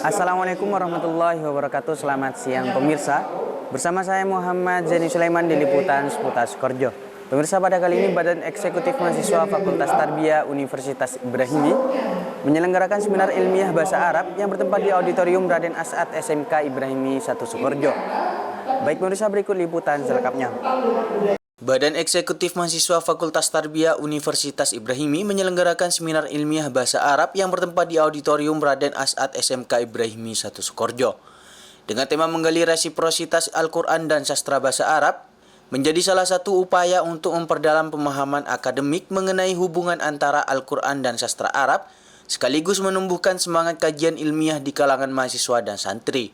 Assalamualaikum warahmatullahi wabarakatuh. Selamat siang pemirsa. Bersama saya Muhammad Zaini Sulaiman di Liputan Seputar Sukoharjo. Pemirsa, pada kali ini Badan Eksekutif Mahasiswa Fakultas Tarbiyah Universitas Ibrahimi menyelenggarakan seminar ilmiah bahasa Arab yang bertempat di Auditorium Raden As'ad SMK Ibrahimi 1 Sukoharjo. Baik pemirsa, berikut liputan selengkapnya. Badan Eksekutif Mahasiswa Fakultas Tarbiyah Universitas Ibrahimi menyelenggarakan seminar ilmiah bahasa Arab yang bertempat di Auditorium Raden As'ad SMK Ibrahimi 1 Sukoharjo. Dengan tema menggali resiprositas Al-Quran dan sastra bahasa Arab, menjadi salah satu upaya untuk memperdalam pemahaman akademik mengenai hubungan antara Al-Quran dan sastra Arab, sekaligus menumbuhkan semangat kajian ilmiah di kalangan mahasiswa dan santri.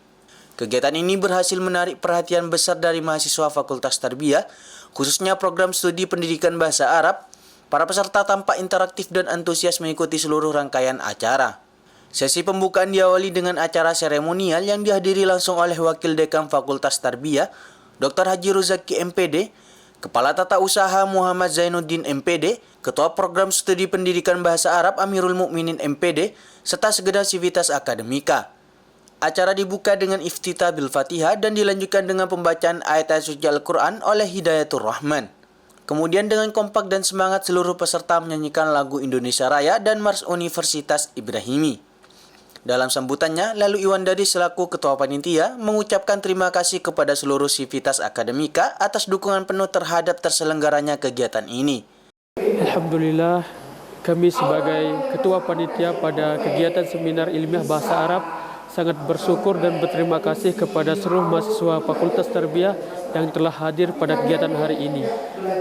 Kegiatan ini berhasil menarik perhatian besar dari mahasiswa Fakultas Tarbiyah, khususnya program studi pendidikan bahasa Arab. Para peserta tampak interaktif dan antusias mengikuti seluruh rangkaian acara. Sesi pembukaan diawali dengan acara seremonial yang dihadiri langsung oleh Wakil Dekan Fakultas Tarbiyah, Dr. Haji Ruzaki MPD, Kepala Tata Usaha Muhammad Zainuddin MPD, Ketua Program Studi Pendidikan Bahasa Arab Amirul Mukminin MPD, serta segenap sivitas akademika. Acara dibuka dengan iftitah bil Fatihah dan dilanjutkan dengan pembacaan ayat-ayat suci Al-Quran oleh Hidayatur Rahman. Kemudian dengan kompak dan semangat seluruh peserta menyanyikan lagu Indonesia Raya dan Mars Universitas Ibrahimi. Dalam sambutannya, lalu Iwan Dadi selaku Ketua Panitia mengucapkan terima kasih kepada seluruh sivitas akademika atas dukungan penuh terhadap terselenggaranya kegiatan ini. Alhamdulillah, kami sebagai Ketua Panitia pada kegiatan seminar ilmiah bahasa Arab sangat bersyukur dan berterima kasih kepada seluruh mahasiswa Fakultas Tarbiyah yang telah hadir pada kegiatan hari ini,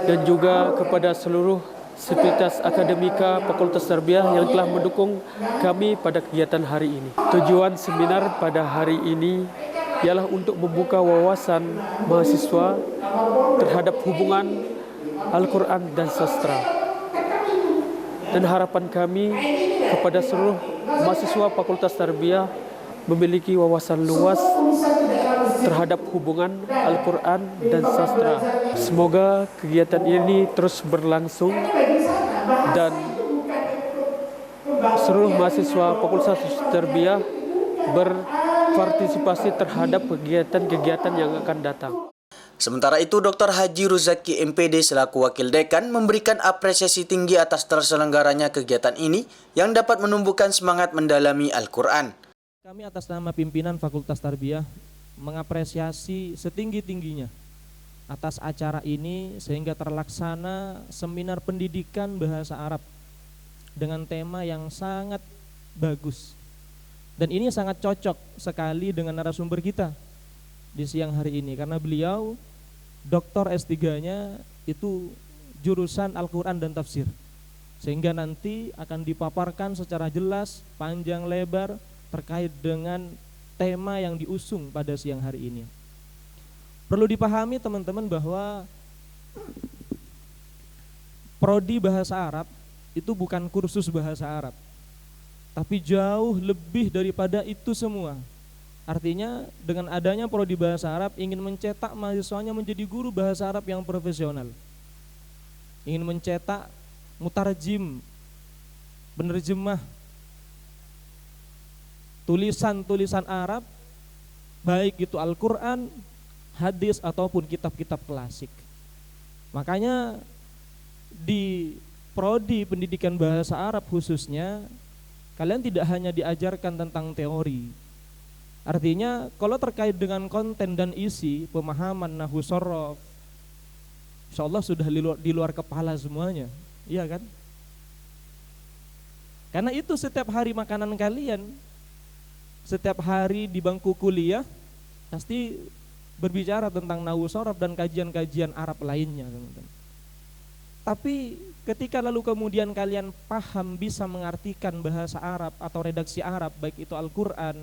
dan juga kepada seluruh sivitas akademika Fakultas Tarbiyah yang telah mendukung kami pada kegiatan hari ini. Tujuan seminar pada hari ini ialah untuk membuka wawasan mahasiswa terhadap hubungan Al-Quran dan sastra. Dan harapan kami kepada seluruh mahasiswa Fakultas Tarbiyah memiliki wawasan luas terhadap hubungan Al-Quran dan sastra. Semoga kegiatan ini terus berlangsung dan seluruh mahasiswa Fakultas Tarbiyah berpartisipasi terhadap kegiatan-kegiatan yang akan datang. Sementara itu, Dr. Haji Ruzaki MPD selaku Wakil Dekan memberikan apresiasi tinggi atas terselenggaranya kegiatan ini yang dapat menumbuhkan semangat mendalami Al-Quran. Kami atas nama pimpinan Fakultas Tarbiyah mengapresiasi setinggi-tingginya atas acara ini sehingga terlaksana seminar pendidikan bahasa Arab dengan tema yang sangat bagus. Dan ini sangat cocok sekali dengan narasumber kita di siang hari ini karena beliau doktor S3-nya itu jurusan Al-Quran dan Tafsir, sehingga nanti akan dipaparkan secara jelas, panjang lebar terkait dengan tema yang diusung pada siang hari ini. Perlu dipahami teman-teman bahwa prodi bahasa Arab itu bukan kursus bahasa Arab, tapi jauh lebih daripada itu semua. Artinya dengan adanya prodi bahasa Arab ingin mencetak mahasiswanya menjadi guru bahasa Arab yang profesional, ingin mencetak mutarjim, penerjemah tulisan-tulisan Arab, baik itu Al-Quran, hadis ataupun kitab-kitab klasik. Makanya di prodi pendidikan bahasa Arab khususnya, kalian tidak hanya diajarkan tentang teori. Artinya kalau terkait dengan konten dan isi, pemahaman nahwu shorof, insya Allah sudah di luar kepala semuanya, iya kan? Karena itu setiap hari makanan kalian, setiap hari di bangku kuliah pasti berbicara tentang nahwu shorof dan kajian-kajian Arab lainnya, teman-teman. Tapi ketika lalu kemudian kalian paham bisa mengartikan bahasa Arab atau redaksi Arab, baik itu Al-Quran,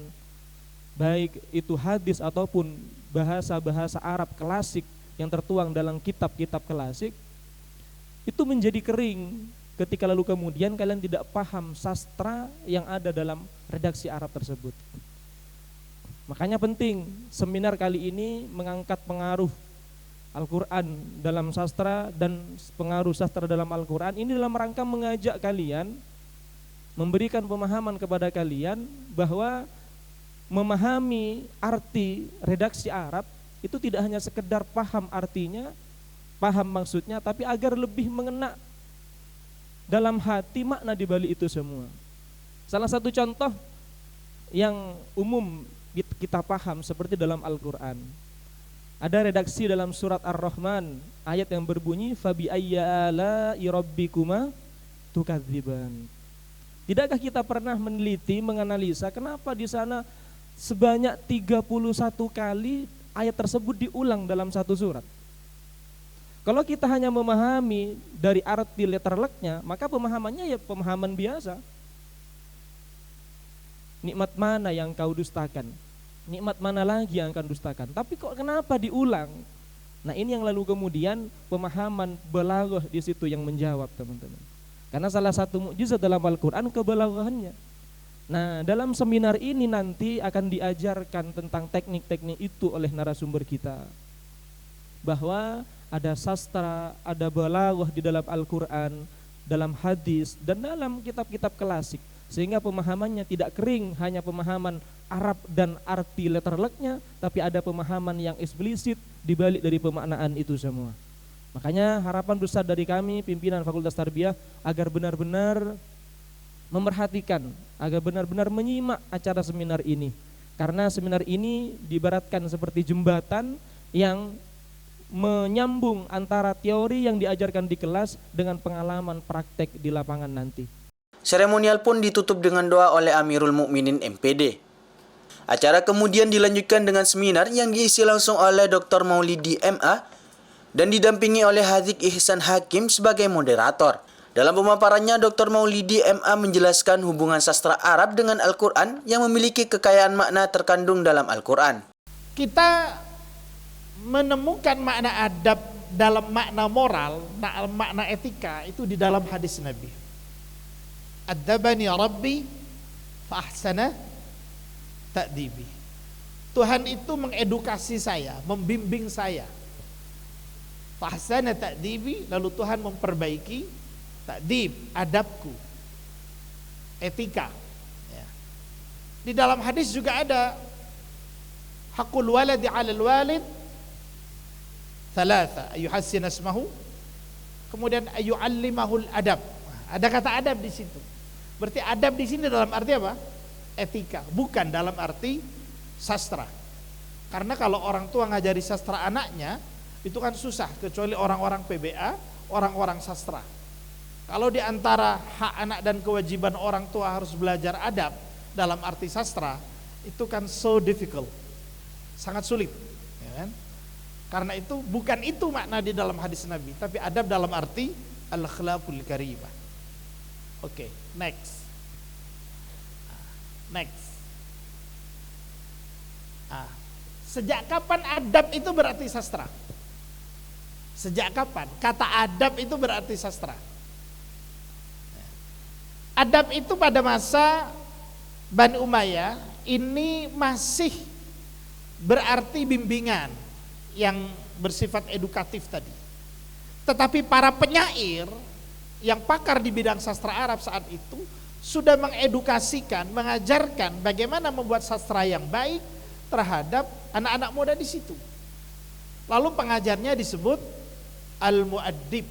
baik itu hadis ataupun bahasa-bahasa Arab klasik yang tertuang dalam kitab-kitab klasik, itu menjadi kering ketika lalu kemudian kalian tidak paham sastra yang ada dalam redaksi Arab tersebut. Makanya penting seminar kali ini mengangkat pengaruh Al-Quran dalam sastra dan pengaruh sastra dalam Al-Quran ini dalam rangka mengajak kalian, memberikan pemahaman kepada kalian bahwa memahami arti redaksi Arab itu tidak hanya sekedar paham artinya, paham maksudnya, tapi agar lebih mengena dalam hati makna di balik itu semua. Salah satu contoh yang umum kita paham seperti dalam Al-Quran. Ada redaksi dalam surat Ar-Rahman ayat yang berbunyi fabi ayya ala'i rabbikuma tukadziban. Tidakkah kita pernah meneliti, menganalisa kenapa di sana sebanyak 31 kali ayat tersebut diulang dalam satu surat? Kalau kita hanya memahami dari arti letterleknya, maka pemahamannya ya pemahaman biasa. Nikmat mana yang kau dustakan? Nikmat mana lagi yang akan dustakan? Tapi kok kenapa diulang? Nah, ini yang lalu kemudian pemahaman balaghah di situ yang menjawab, teman-teman. Karena salah satu mukjizat dalam Al-Quran kebalaghahannya. Nah, dalam seminar ini nanti akan diajarkan tentang teknik-teknik itu oleh narasumber kita. Bahwa ada sastra, ada balaghah di dalam Al-Quran, dalam hadis, dan dalam kitab-kitab klasik. Sehingga pemahamannya tidak kering, hanya pemahaman Arab dan arti letterleknya, tapi ada pemahaman yang eksplisit di balik dari pemaknaan itu semua. Makanya harapan besar dari kami, pimpinan Fakultas Tarbiyah, agar benar-benar memerhatikan, agar benar-benar menyimak acara seminar ini. Karena seminar ini diibaratkan seperti jembatan yang menyambung antara teori yang diajarkan di kelas dengan pengalaman praktek di lapangan nanti. Seremonial pun ditutup dengan doa oleh Amirul Mukminin MPD. Acara kemudian dilanjutkan dengan seminar yang diisi langsung oleh Dr. Maulidi MA dan didampingi oleh Hadzik Ihsan Hakim sebagai moderator. Dalam pemaparannya, Dr. Maulidi MA menjelaskan hubungan sastra Arab dengan Al-Quran yang memiliki kekayaan makna terkandung dalam Al-Quran. Kita menemukan makna adab dalam makna moral, makna etika itu di dalam hadis Nabi. Adzabani Rabbi fa ahsana ta'dibi. Tuhan itu mengedukasi saya, membimbing saya. Fa ahsana ta'dibi, lalu Tuhan memperbaiki ta'dib, adabku, etika. Ya. Di dalam hadis juga ada haqqul waladi 'alal walid thalatha, ayuhassin asmahu, kemudian ayu'allimahul adab. Ada kata adab di situ. Berarti adab di sini dalam arti apa? Etika, bukan dalam arti sastra. Karena kalau orang tua ngajari sastra anaknya, itu kan susah, kecuali orang-orang PBA, orang-orang sastra. Kalau di antara hak anak dan kewajiban orang tua harus belajar adab dalam arti sastra, itu kan so difficult, sangat sulit, ya kan? Karena itu bukan itu makna di dalam hadis Nabi, tapi adab dalam arti al-akhlaqul karimah. Oke, next. Sejak kapan adab itu berarti sastra? Sejak kapan? Kata adab itu berarti sastra. Adab itu pada masa Bani Umayyah ini masih berarti bimbingan yang bersifat edukatif tadi. Tetapi para penyair yang pakar di bidang sastra Arab saat itu sudah mengedukasikan, mengajarkan bagaimana membuat sastra yang baik terhadap anak-anak muda di situ. Lalu pengajarnya disebut al-mu'addib.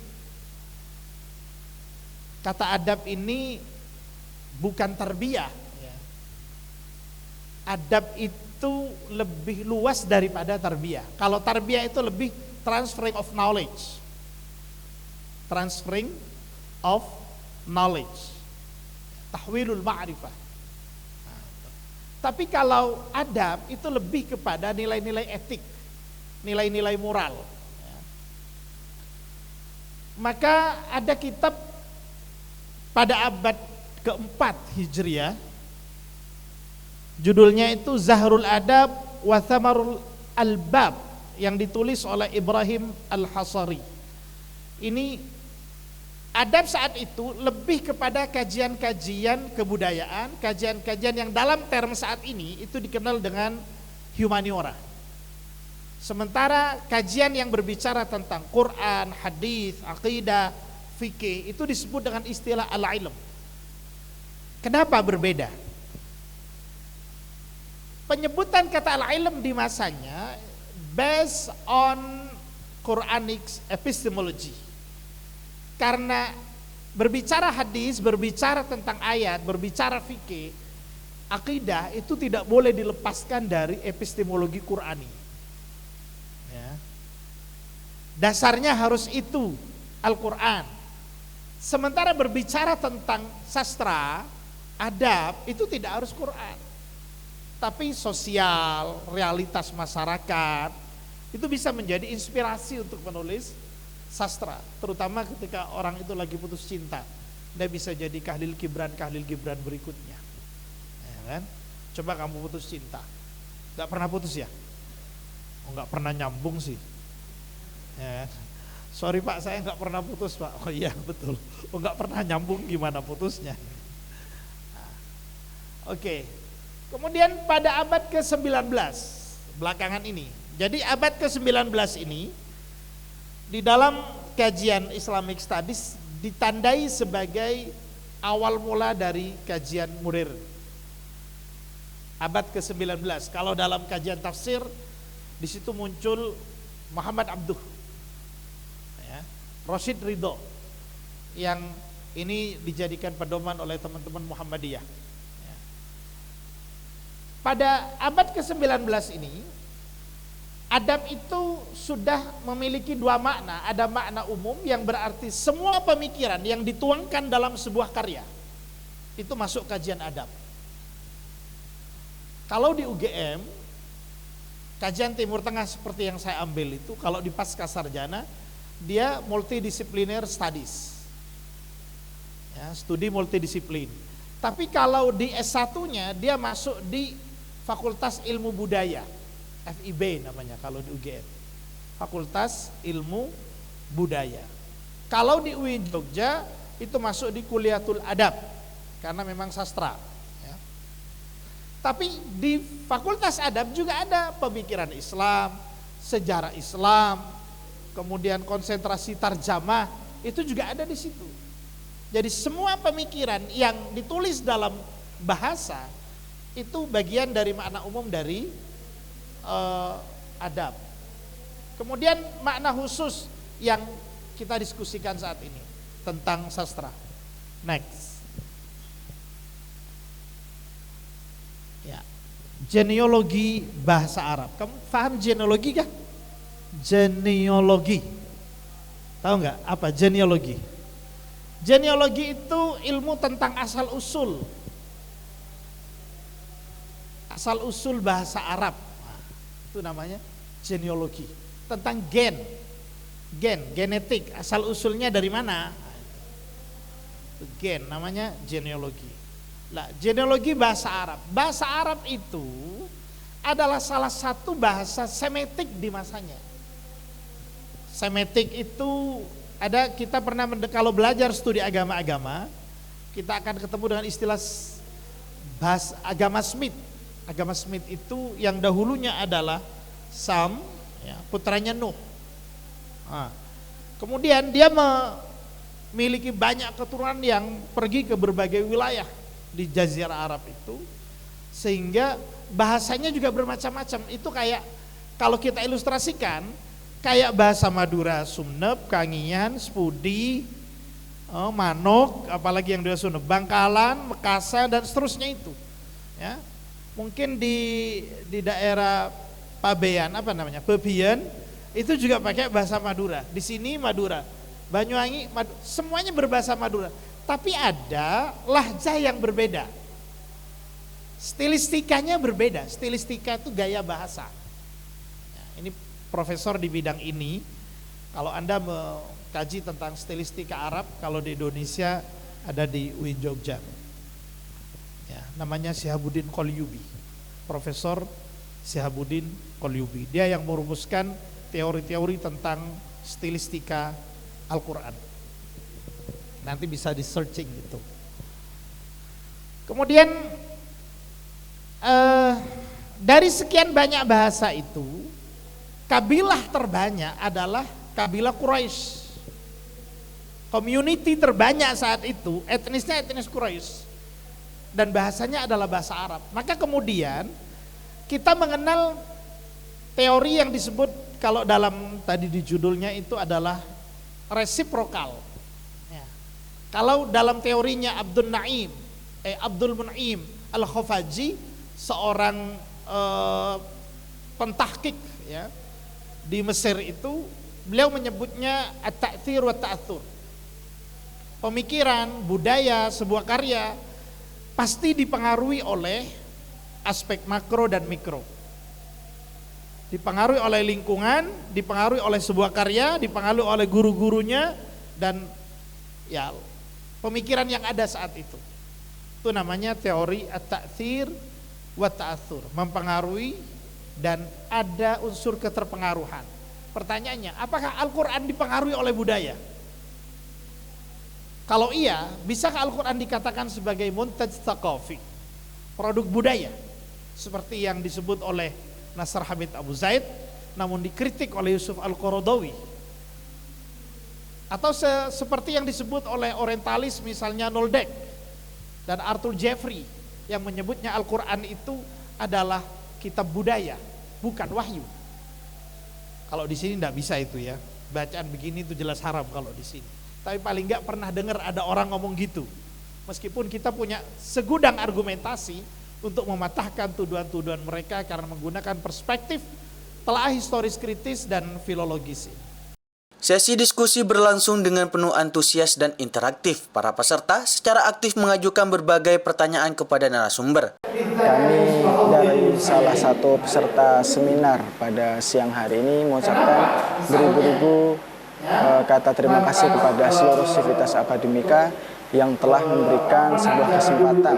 Kata adab ini bukan tarbiyah. Adab itu lebih luas daripada tarbiyah. Kalau tarbiyah itu lebih transferring of knowledge. Transferring of knowledge. Tahwilul ma'rifah. Tapi kalau adab itu lebih kepada nilai-nilai etik, nilai-nilai moral. Maka ada kitab pada abad keempat Hijriah, judulnya itu Zahrul Adab wa Thamarul Albab, yang ditulis oleh Ibrahim Al-Hasari. Ini adab saat itu lebih kepada kajian-kajian kebudayaan, kajian-kajian yang dalam term saat ini itu dikenal dengan humaniora. Sementara kajian yang berbicara tentang Quran, hadis, akidah, fikih itu disebut dengan istilah al-ilm. Kenapa berbeda? penyebutan kata al-ilm di masanya based on Quranic epistemology. Karena berbicara hadis, berbicara tentang ayat, berbicara fikih, akidah itu tidak boleh dilepaskan dari epistemologi Qurani. Ya. Dasarnya harus itu Al-Quran. Sementara berbicara tentang sastra, adab itu tidak harus Quran, tapi sosial, realitas masyarakat itu bisa menjadi inspirasi untuk menulis sastra, terutama ketika orang itu lagi putus cinta. Dia bisa jadi kahlil gibran berikutnya, ya kan? Coba kamu putus cinta, nggak pernah putus ya? Oh, nggak pernah nyambung sih, ya kan? Sorry Pak, saya nggak pernah putus Pak. Oh iya betul. Oh nggak pernah nyambung, gimana putusnya? Nah, oke. Kemudian pada abad ke-19 belakangan ini. Jadi abad ke-19 ini di dalam kajian Islamic Studies ditandai sebagai awal mula dari kajian modern. Abad ke-19. Kalau dalam kajian tafsir di situ muncul Muhammad Abduh, ya, Rashid Ridho, yang ini dijadikan pedoman oleh teman-teman Muhammadiyah. Ya. Pada abad ke-19 ini adab itu sudah memiliki dua makna. Ada makna umum yang berarti semua pemikiran yang dituangkan dalam sebuah karya itu masuk kajian adab. Kalau di UGM kajian Timur Tengah seperti yang saya ambil itu, kalau di pasca sarjana dia multidisipliner studies, ya, studi multidisiplin. Tapi kalau di S1-nya dia masuk di Fakultas Ilmu Budaya, FIB namanya kalau di UGM, Fakultas Ilmu Budaya. Kalau di UIN Jogja itu masuk di Kuliatul Adab karena memang sastra, ya. Tapi di Fakultas Adab juga ada pemikiran Islam, sejarah Islam, kemudian konsentrasi tarjamah, itu juga ada di situ. Jadi semua pemikiran yang ditulis dalam bahasa itu bagian dari makna umum dari adab. Kemudian makna khusus yang kita diskusikan saat ini tentang sastra. Next. Ya. Genealogi bahasa Arab. Kamu paham genealogi kah? Genealogi. Tahu nggak apa genealogi? Genealogi itu ilmu tentang asal usul. Asal usul bahasa Arab. Nah, itu namanya genealogi. Tentang genetik, asal usulnya dari mana? Gen, namanya genealogi. Nah, genealogi bahasa Arab. Bahasa Arab itu adalah salah satu bahasa semetik di masanya. Semetik itu ada, kita pernah kalau belajar studi agama-agama, kita akan ketemu dengan istilah bahasa agama Smith. Agama Smith itu yang dahulunya adalah Sam, ya, putranya Nuh. Nah, kemudian dia memiliki banyak keturunan yang pergi ke berbagai wilayah di Jazirah Arab itu, sehingga bahasanya juga bermacam-macam. Itu kayak kalau kita ilustrasikan kayak bahasa Madura, Sumnep, Kangian, Spudi, Manuk, apalagi yang dari Sunda, Bangkalan, Mekasa dan seterusnya itu. Ya. Mungkin di daerah Pabean, apa namanya, Pebian, itu juga pakai bahasa Madura. Di sini Madura, Banyuwangi, semuanya berbahasa Madura. Tapi ada lahjah yang berbeda. Stilistikanya berbeda. Stilistika itu gaya bahasa. Ya, ini profesor di bidang ini. Kalau Anda mengkaji tentang stilistika Arab, kalau di Indonesia ada di UIN Jogja. Ya, namanya Syihabuddin Qolyubi, Profesor Syihabuddin Qolyubi. Dia yang merumuskan teori-teori tentang stilistika Al-Quran. Nanti bisa di searching gitu. Kemudian dari sekian banyak bahasa itu, kabilah terbanyak adalah kabilah Quraisy. Community terbanyak saat itu etnisnya etnis Quraisy. Dan bahasanya adalah bahasa Arab. Maka kemudian kita mengenal teori yang disebut, kalau dalam tadi di judulnya itu adalah resiprokal. Ya. Kalau dalam teorinya Abdul Mun'im Al-Khafaji, seorang pentahkik ya di Mesir itu, beliau menyebutnya at-ta'thir wa ta'athur. Pemikiran, budaya, sebuah karya pasti dipengaruhi oleh aspek makro dan mikro. Dipengaruhi oleh lingkungan, dipengaruhi oleh sebuah karya, dipengaruhi oleh guru-gurunya, dan ya pemikiran yang ada saat itu. Itu namanya teori at-ta'thir wa ta'athur, mempengaruhi dan ada unsur keterpengaruhan. Pertanyaannya, apakah Al-Quran dipengaruhi oleh budaya? Kalau iya, bisakah Al-Quran dikatakan sebagai muntaj thaqafi, produk budaya, seperti yang disebut oleh Nasr Hamid Abu Zaid, namun dikritik oleh Yusuf Al-Qaradawi? Atau seperti yang disebut oleh orientalis misalnya Noldek dan Arthur Jeffrey, yang menyebutnya Al-Quran itu adalah kitab budaya, bukan wahyu. Kalau di sini tidak bisa itu ya, bacaan begini itu jelas haram kalau di sini. Tapi paling nggak pernah dengar ada orang ngomong gitu. Meskipun kita punya segudang argumentasi untuk mematahkan tuduhan-tuduhan mereka karena menggunakan perspektif telah historis kritis dan filologis. Sesi diskusi berlangsung dengan penuh antusias dan interaktif. Para peserta secara aktif mengajukan berbagai pertanyaan kepada narasumber. Kami dari salah satu peserta seminar pada siang hari ini mengucapkan beribu-ribu kata terima kasih kepada seluruh sivitas akademika yang telah memberikan sebuah kesempatan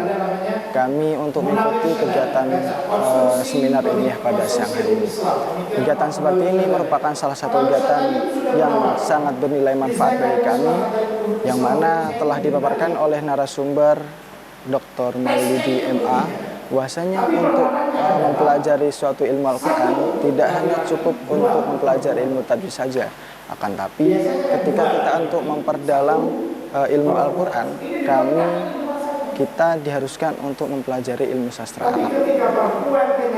kami untuk mengikuti kegiatan seminar ilmiah pada siang hari ini. Kegiatan seperti ini merupakan salah satu kegiatan yang sangat bernilai manfaat bagi kami, yang mana telah dipaparkan oleh narasumber Dr. Maulidi MA, bahwasanya untuk mempelajari suatu ilmu Al-Quran tidak hanya cukup untuk mempelajari ilmu tajwid saja, akan tapi ketika kita untuk memperdalam ilmu Al-Quran, kita diharuskan untuk mempelajari ilmu sastra Arab.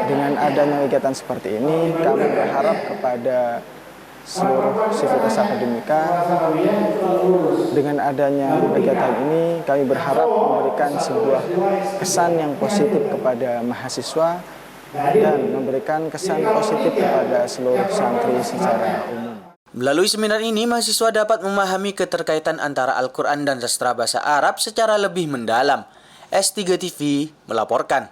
Dengan adanya kegiatan seperti ini, kami berharap kepada seluruh sivitas akademika, dengan adanya kegiatan ini kami berharap memberikan sebuah kesan yang positif kepada mahasiswa dan memberikan kesan positif kepada seluruh santri secara umum. Melalui seminar ini, mahasiswa dapat memahami keterkaitan antara Al-Quran dan sastra bahasa Arab secara lebih mendalam. S3 TV melaporkan.